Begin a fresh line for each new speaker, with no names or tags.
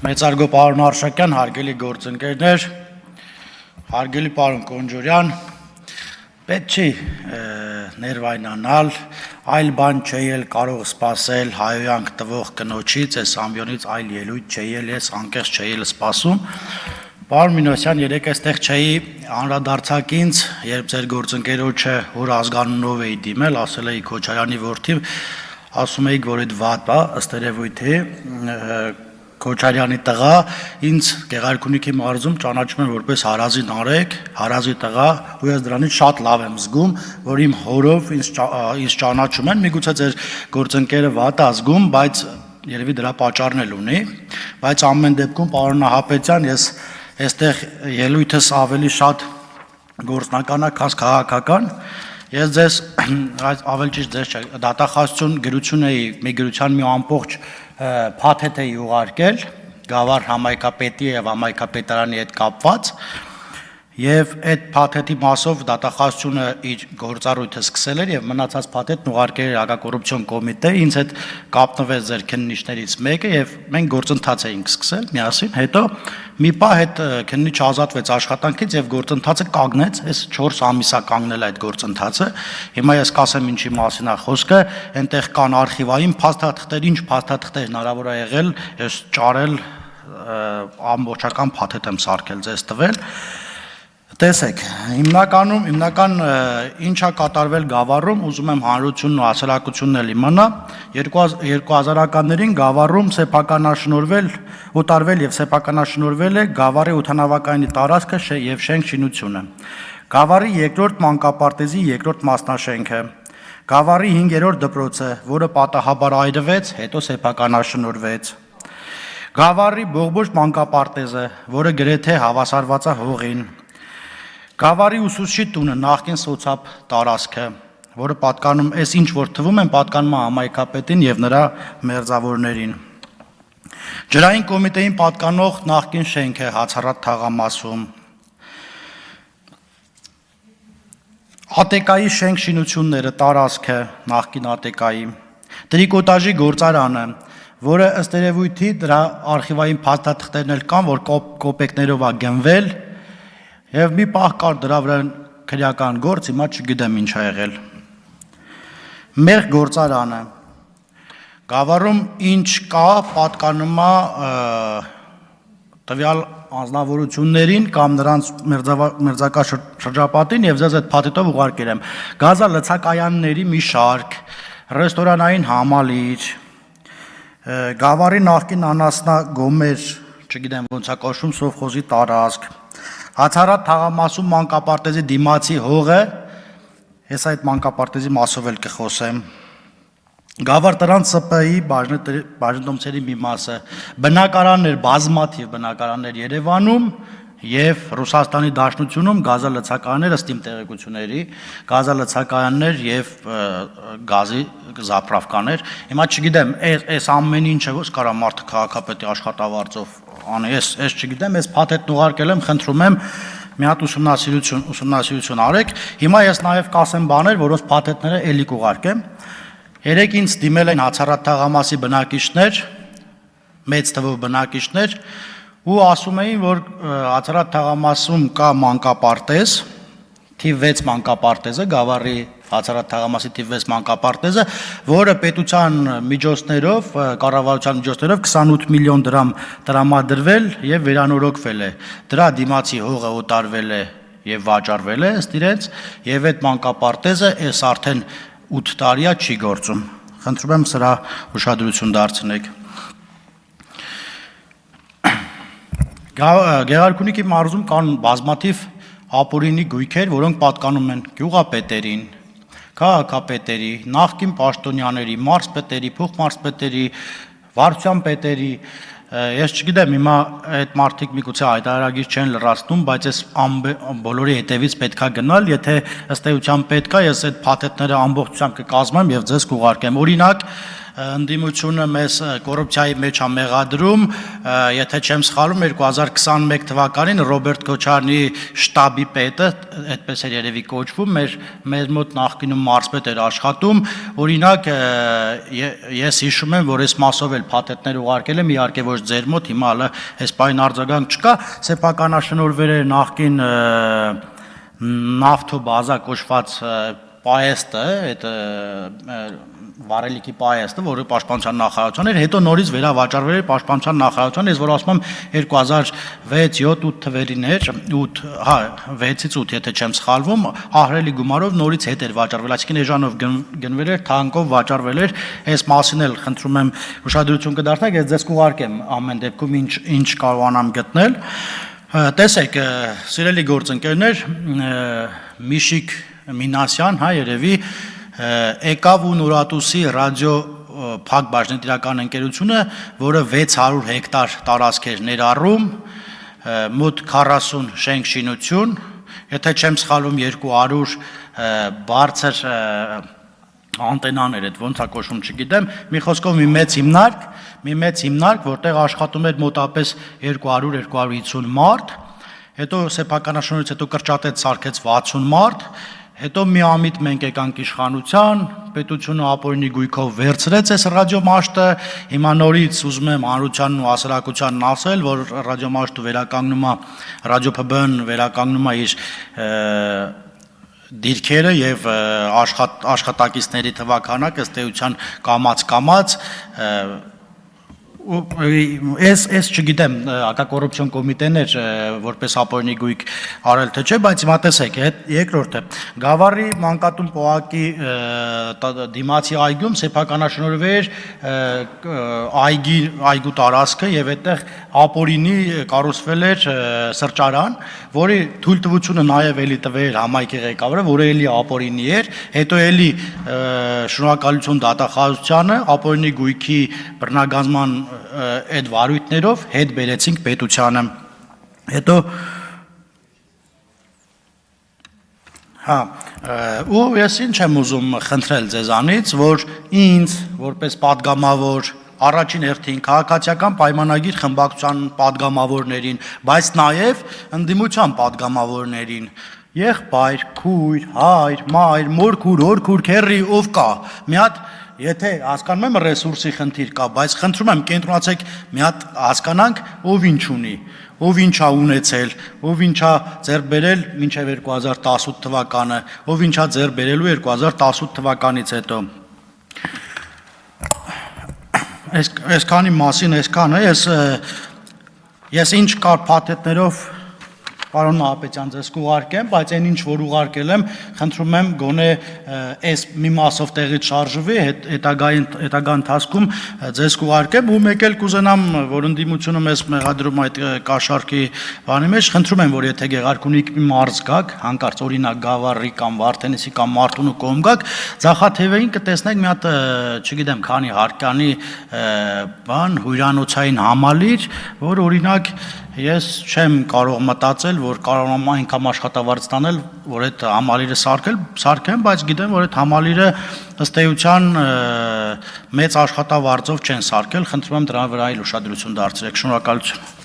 Մեծարգո պարոն Արշակյան, հարգելի գործընկերներ, հարգելի պարոն Կոնջորյան, պետք չի ներվայնանալ, այլ բան չէի էլ կարող սպասել հայոյանք տվող կնոջից, այս ամբյոնից այլ ելույթ չէի էլ ես անկեղծ չէի էլ սպասում։ Պարոն Մինոսյան, երեք այստեղ չէի անդրադարձակ ինձ, երբ ձեր գործընկերոջը որ ազգանունով էի դիմել, ասել էի Քոչարյանի որդի, ասում էիք, որ այդ վատ է, ըստ երևույթի Քոչարյանի տղա, ինձ Գեղարքունիքի մարզում ճանաչում են որպես հարազի նարեկ, հարազի տղա, ու ես դրանից շատ լավ եմ զգում, որ իմ հորով ինձ ճանաչում են, միգուցե ձեր գործընկերը վատ է զգում, բայց երևի դրա պատճառն էլ ունի, բայց ամեն դեպքում պարոն Նահապետյան, ես այստեղ ելույթս ավելի շատ գործնական է, քան քաղաքական, ես ձեզ ավելի ճիշտ ձեզ չէ, դատախազություն գրություն էի, մի գրության մի ամբողջ փաթեթ էի ուղարկել Գավառ համայնքապետի եւ համայնքապետարանի հետ կապված եւ այդ փաթեթի մասով դատախազությունը իր գործառույթը սկսել էր եւ մնացած փաթեթն ուղարկել էր հակակոռուպցիոն կոմիտե, ինձ հետ կապնվեց ձեր քննիչներից մեկը եւ մենք գործընթաց էինք սկսել միասին, հետո մի պահ այդ քննիչը ազատվեց աշխատանքից եւ գործընթացը կանգնեց, այս 4 ամիսա կանգնել այդ գործընթացը։ Հիմա ես կասեմ ինչի մասին է խոսքը, այնտեղ կան արխիվային փաստաթղթեր, ինչ փաստաթղթեր հնարավոր է եղել, ես ճարել ամբողջական փաթեթ եմ սարքել ձեզ տվել։ Տեսեք, հիմնական ինչա կատարվել Գավառում, ուզում եմ հանրությունն ու հասարակությունն էլ իմանա, 2000-ականներին Գավառում սեփականաշնորհվել, օտարվել եւ սեփականաշնորհվել է Գավառի օդանավակայանի տարածքը եւ շենք շինությունը։ Գավառի երկրորդ մանկապարտեզի երկրորդ մասնաշենքը, Գավառի 5-րդ դպրոցը, որը պատահաբար այրվեց, հետո սեփականաշնորհվեց։ Գավառի Բողբոջ մանկապարտեզը, որը գրեթե հավասարված է հողին։ Գավառի ուսուցչի տունը, նախկին սոցապ տարածքը, որը պատկանում, այս ինչ որ թվում են, պատկանում է համայնքապետին եւ նրա մերձավորներին։ Ջրային կոմիտեին պատկանող նախկին շենքը Հացառատ թաղամասում։ ԱՏԿ-ի շենք շինությունները, տարածքը, նախկին ԱՏԿ-ի։ Տրիկոտաժի գործարանը, որը ըստ երևույթի դրա արխիվային փաստաթղթերն էլ կան, որ կոպեկներով է գնվել։ Եվ մի պահ կար դրա վրա քրեական գործ, հիմա չգիտեմ ինչ ա եղել։ Մեղ գործարանը, Գավառում ինչ կա, պատկանում է տվյալ անձնավորություններին կամ նրանց մերձակա շրջապատին եւ ձեզ այդ փաթեթով ուղարկել եմ։ Գազալցակայանների մի շարք, ռեստորանային համալիր, Գավառի նախկին անասնագոմեր, չգիտեմ ոնց է կոչվում, սովխոզի տարածք, Հացառատ թաղամասում մանկապարտեզի դիմացի հողը, ես այդ մանկապարտեզի մասով էլ կխոսեմ։ Գավառ տրան ՍՊ-ի բաժնետոմցերի մի մասը, բնակարաններ, բազմաթիվ բնակարաններ Երևանում եւ Ռուսաստանի Դաշնությունում գազալցակայաններ ըստ իմ տեղեկությունների, գազալցակայաններ եւ գազի զապրավկաներ։ Հիմա չգիտեմ, այս ամեն ինչը ո՞ս կարա մարդը քաղաքապետի աշխատավարձով անի, ես չգիտեմ, ես փաթեթն ուղարկել եմ, խնդրում եմ մի հատ ուսումնասիրություն արեք։ Հիմա ես նաև կասեմ բաներ, որոնց փաթեթները էլի կուղարկեմ։ Երեք ինձ դիմել են Հացառատ թաղամասի բնակիչներ, մեծ թվով բնակիչներ, ու ասում էին, որ Հացառատ թաղամասում կա մանկապարտեզ, թիվ 6 մանկապարտեզը, Գավառի Հացառատ թաղամասի թիվ 6 մանկապարտեզը, որը պետության միջոցներով, կառավարության միջոցներով 28 միլիոն դրամ տրամադրվել եւ վերանորոգվել է։ Դրա դիմացի հողը օտարվել է եւ վաճառվել է ըստ իրենց, եւ այդ մանկապարտեզը այս արդեն 8 տարի է չի գործում։ Խնդրում եմ սրա ուշադրություն դարձնեք։ Գեղարքունիքի մարզում կան բազմաթիվ ապօրինի գույքեր, որոնք պատկանում են գյուղապետերին, քաղաքապետերի, նախկին պաշտոնյաների, մարզպետերի, փոխմարզպետերի, վարչության պետերի, ես չգիտեմ, հիմա այդ մարդիկ միգուցե հայտարարագիր չեն լրացնում, բայց այս բոլորի հետևից պետքա գնալ, եթե ըստ էության պետքա, ես այդ փաթեթները ամբողջությամբ կկազմեմ եւ ձեզ կուղարկեմ։ Օրինակ, ընդդիմությունը մեզ կոռուպցիայի մեջ է մեղադրում, եթե չեմ սխալվում 2021 թվականին Ռոբերտ Քոչարյանի շտաբի պետը, այդպես էր երևի կոչվում, մեր մոտ նախկինում մարզպետ էր աշխատում, օրինակ ես հիշում եմ, որ այս մասով էլ փաթեթներ ուղարկել եմ, իհարկե ոչ ձեր մոտ, հիմա հələ այս բան արձագանք չկա, սեփականաշնորհվել էր նախկին նավթո բազա կոչված պայեստը, այդ վարելիքի պայեստը, որը պաշտպանության նախարարության էր, հետո նորից վերավաճառվել էր պաշտպանության նախարարության, ես որ ասում եմ 2006-7-8 թվերին էր, 6-ից 8, եթե չեմ սխալվում, ահռելի գումարով նորից հետ էր վաճառվել, այսինքն էժանով գնվել էր, թանկով վաճառվել էր, այս մասին էլ խնդրում եմ ուշադրություն կդարձնեք, ես ձեզ կուղարկեմ ամեն դեպքում ինչ կարողանամ գտնել։ Տեսեք, սիրելի գործընկերներ, Միշիկ Մինասյան, երևի եկավ ու Նորատուսի ռադիո փակ բաժնետիրական ընկերությունը, որը 600 հեկտար տարածք էր ներառում, մոտ 40 շենք շինություն, եթե չեմ սխալվում 200 բարձր անտենաներ, այդ ոնց է կոչվում, չգիտեմ, մի խոսքով մի մեծ հիմնարկ, որտեղ աշխատում էր մոտապես 200-250 մարդ, հետո սեփականաշնորհից հետո կրճատեց սարքեց 60 մարդ, հետո մի ամիտ մենք եկանք իշխանության, պետությունը ապօրինի գույքով վերցրեց այս ռադիոմաշտը, հիմա նորից ուզում եմ հանրությանն ու հասարակությանն ասել, որ ռադիոմաշտը վերականգնում է, ռադիոՓԲ-ն վերականգնում է իր դիրքերը եւ աշխատակիցների թվականակը ըստ էության կամաց Ես չգիտեմ, հակակոռուպցիոն կոմիտեն էր որպես ապօրինի գույք արել թե չէ, բայց հիմա տեսեք, երկրորդը Գավառի մանկատուն պողակի դիմացի այգում սեփականաշնորհվեր այգու տարածքը եւ այդտեղ ապօրինի կառուցվել էր սրճարան, որի թույլտվությունը նաեւ էլի տվել համայնքի ղեկավարը, որը էլի ապօրինի էր, հետո էլի շնորհակալություն դատախազությանը ապօրինի գույքի բռնագազման այդ վարույթներով հետ բերեցինք պետությանը, հետո ու ես ինչ եմ ուզում խնդրել ձեզանից, որ ինձ որպես падգամավոր առաջին հերթին քաղաքացիական պայմանագիր խմբակցության падգամավորներին, բայց նաև ընդդիմության падգամավորներին, եղբայր, քույր, հայր, մայր, մորքուր, հորքուր, քեռի, ով կա, մի հատ Եթե հասկանում եմ ռեսուրսի խնդիր կա, բայց խնդրում եմ կենտրոնացեք մի հատ հասկանանք, ով ինչ ունի, ով ինչ է ունեցել, ով ինչ է ձեռք բերել մինչև 2018 թվականը, ով ինչ է ձեռք բերելու 2018 թվականից հետո։ Այսքանի մասին այսքան է, ես ինչ կար փաթեթներով Պարոն Նահապետյան ձեզ կուղարկեմ, բայց այն ինչ որ ուղարկել եմ, խնդրում եմ գոնե այս մի մասով տեղից շարժվի, հետագա ընթացքում ձեզ կուղարկեմ ու մեկ էլ կուզենամ, որ ընդդիմությունը մեզ մեղադրում այդ կաշառքի բանի մեջ, խնդրում եմ, որ եթե Գեղարքունիքի մարզ գաք, հանկարծ օրինակ Գավառի կամ Վարդենիսի կամ Մարտունու կողմ գաք, Ձախաթևերին կտեսնեք մի հատ, չգիտեմ, քանի հարկանի բան, հյուրանոցային համալիր, որ օրինակ Ես չեմ կարող մտածել, որ կարողանամ այնքան աշխատավարձ տանել, որ այդ համալիրը սարքեմ, բայց գիտեմ, որ այդ համալիրը ըստ էության մեծ աշխատավարձով չեն սարքել, խնդրում եմ դրա վրա էլ ուշադրություն դարձրեք, շնորհակալություն։